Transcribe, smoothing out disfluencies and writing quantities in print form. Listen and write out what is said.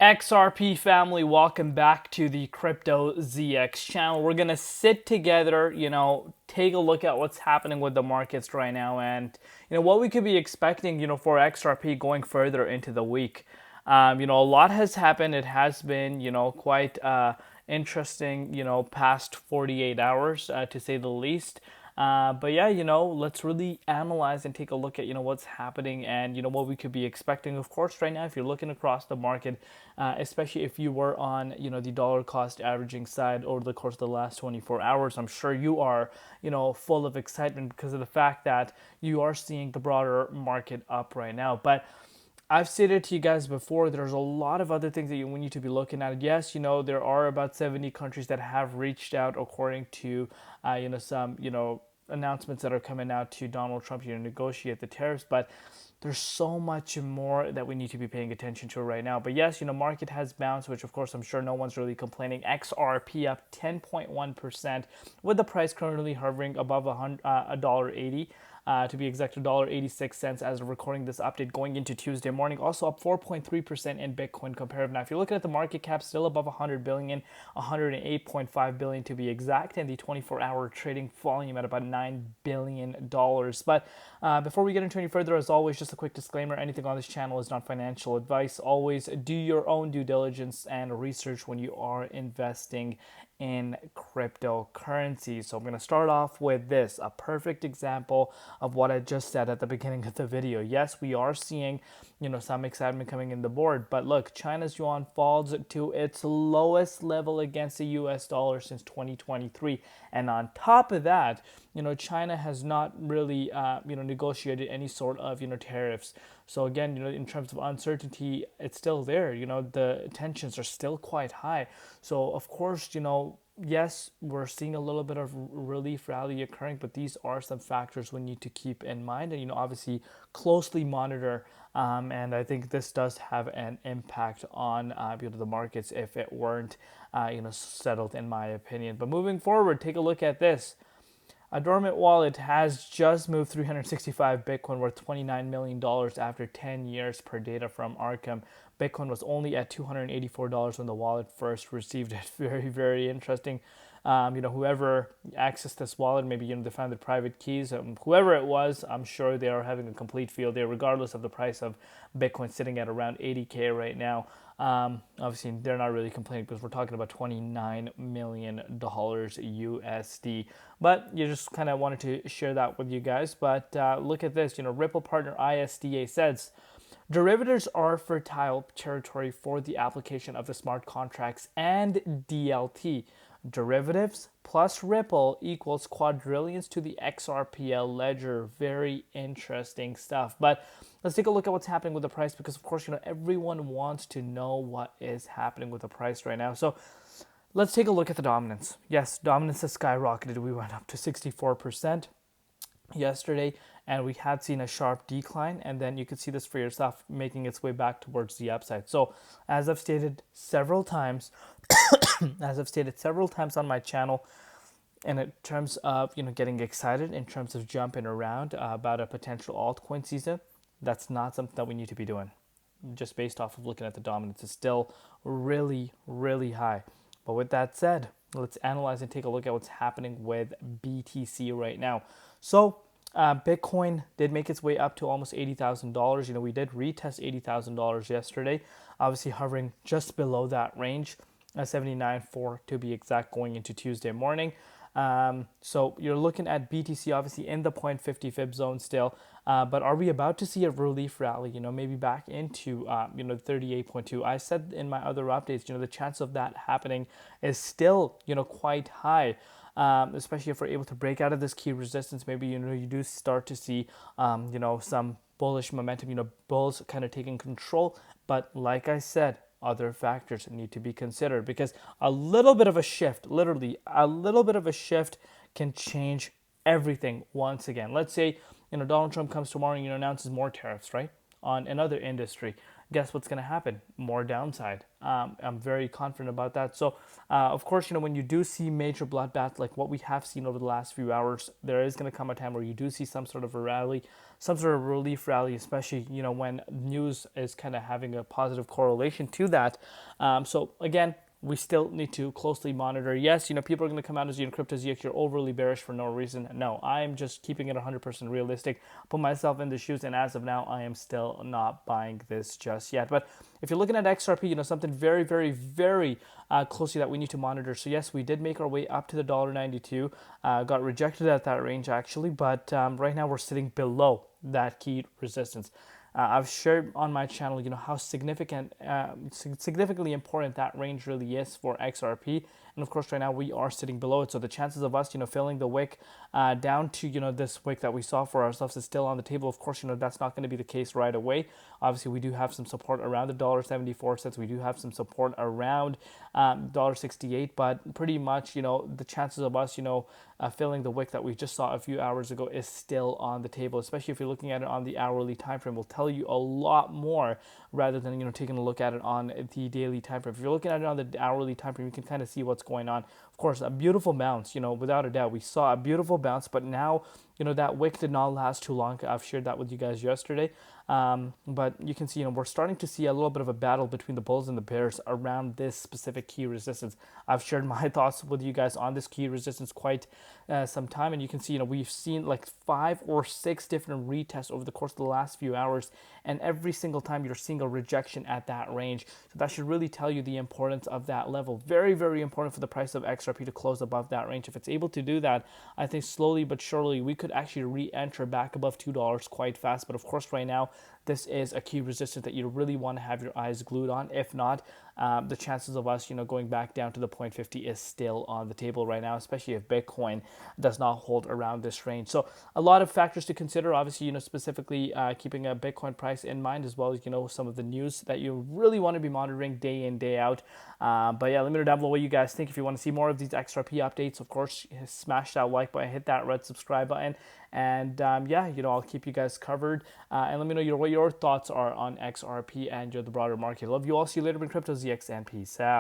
XRP family, welcome back to the Crypto ZX channel. We're going to sit together, take a look at what's happening with the markets right now and, what we could be expecting, for XRP going further into the week. A lot has happened. It has been, quite interesting, past 48 hours, to say the least. But yeah, let's really analyze and take a look at, what's happening and, what we could be expecting. Of course, right now, if you're looking across the market, especially if you were on, the dollar cost averaging side over the course of the last 24 hours, I'm sure you are, full of excitement because of the fact that you are seeing the broader market up right now. But I've stated to you guys before, there's a lot of other things that we need to be looking at. Yes, there are about 70 countries that have reached out according to, some, announcements that are coming out to Donald Trump to negotiate the tariffs. But there's so much more that we need to be paying attention to right now. But yes, market has bounced, which of course I'm sure no one's really complaining. XRP up 10.1% with the price currently hovering above $1.80. To be exact, $1.86 as of recording this update going into Tuesday morning. Also up 4.3% in Bitcoin comparative. Now, if you're looking at the market cap, still above 100 billion, 108.5 billion to be exact, and the 24-hour trading volume at about $9 billion. But before we get into any further, as always, just a quick disclaimer, anything on this channel is not financial advice. Always do your own due diligence and research when you are investing in cryptocurrencies. So I'm going to start off with this, a perfect example of what I just said at the beginning of the video. Yes, we are seeing, some excitement coming in the board, but look, China's yuan falls to its lowest level against the US dollar since 2023. And on top of that, China has not really, negotiated any sort of, tariffs. So again, in terms of uncertainty, it's still there. The tensions are still quite high. So of course, yes, we're seeing a little bit of relief rally occurring, but these are some factors we need to keep in mind and, obviously closely monitor. And I think this does have an impact on, the markets if it weren't, settled, in my opinion. But moving forward, take a look at this. A dormant wallet has just moved 365 Bitcoin worth $29 million after 10 years per data from Arkham. Bitcoin was only at $284 when the wallet first received it. Very, very interesting. Whoever accessed this wallet, maybe, they found the private keys. Whoever it was, I'm sure they are having a complete field day, regardless of the price of Bitcoin sitting at around 80K right now. Obviously, they're not really complaining because we're talking about $29 million USD. But you just kind of wanted to share that with you guys. But look at this, Ripple partner ISDA says, derivatives are fertile territory for the application of the smart contracts and DLT. Derivatives plus Ripple equals quadrillions to the XRPL ledger. Very interesting stuff. But let's take a look at what's happening with the price because, of course, everyone wants to know what is happening with the price right now. So let's take a look at the dominance. Yes, dominance has skyrocketed. We went up to 64% yesterday, and we had seen a sharp decline, and then you could see this for yourself making its way back towards the upside. So as I've stated several times on my channel, and in terms of getting excited, in terms of jumping around about a potential altcoin season, that's not something that we need to be doing. Just based off of looking at the dominance, it's still really, really high. But with that said, let's analyze and take a look at what's happening with BTC right now. So Bitcoin did make its way up to almost $80,000. We did retest $80,000 yesterday, obviously hovering just below that range, 79.4 to be exact, going into Tuesday morning. So you're looking at BTC obviously in the 0.50 fib zone still, but are we about to see a relief rally, maybe back into, 38.2? I said in my other updates, the chance of that happening is still, quite high. Especially if we're able to break out of this key resistance, maybe, you do start to see, some bullish momentum, bulls kind of taking control. But like I said, other factors need to be considered because a little bit of a shift, literally a little bit of a shift, can change everything once again. Let's say, Donald Trump comes tomorrow and, announces more tariffs, right, on another industry. guess what's going to happen? More downside. I'm very confident about that. So, of course, when you do see major bloodbath like what we have seen over the last few hours, there is going to come a time where you do see some sort of a rally, some sort of relief rally, especially when news is kind of having a positive correlation to that. So again, we still need to closely monitor. Yes, people are going to come out as Crypto ZX, you're overly bearish for no reason. No, I'm just keeping it 100% realistic. Put myself in the shoes, and as of now, I am still not buying this just yet. But if you're looking at XRP, something very, very, very closely that we need to monitor. So yes, we did make our way up to the $1.92. Got rejected at that range actually, but right now we're sitting below that key resistance. I've shared on my channel, how significantly important that range really is for XRP. And of course, right now we are sitting below it. So the chances of us, filling the wick down to, this wick that we saw for ourselves is still on the table. Of course, that's not going to be the case right away. Obviously, we do have some support around the $1.74. We do have some support around $1.68. But pretty much, the chances of us, filling the wick that we just saw a few hours ago is still on the table, especially if you're looking at it on the hourly time frame. Will tell you a lot more rather than taking a look at it on the daily time frame. If you're looking at it on the hourly time frame, you can kind of see what's going on. Of course, a beautiful bounce, without a doubt. We saw a beautiful bounce, but now, that wick did not last too long. I've shared that with you guys yesterday. But you can see, we're starting to see a little bit of a battle between the bulls and the bears around this specific key resistance. I've shared my thoughts with you guys on this key resistance quite some time, and you can see, we've seen like 5 or 6 different retests over the course of the last few hours, and every single time you're seeing a rejection at that range. So that should really tell you the importance of that level. Very, very important for the price of XRP to close above that range. If it's able to do that, I think slowly but surely we could actually re-enter back above $2 quite fast. But of course, right now, this is a key resistance that you really want to have your eyes glued on. If not, the chances of us, going back down to the 0.50 is still on the table right now, especially if Bitcoin does not hold around this range. So a lot of factors to consider. Obviously, specifically keeping a Bitcoin price in mind, as well as, some of the news that you really want to be monitoring day in, day out. But yeah, let me know down below what you guys think. If you want to see more of these XRP updates, of course, smash that like button, hit that red subscribe button. And yeah, I'll keep you guys covered. And let me know what your thoughts are on XRP and the broader market. Love you all. See you later in Crypto ZX, and peace out.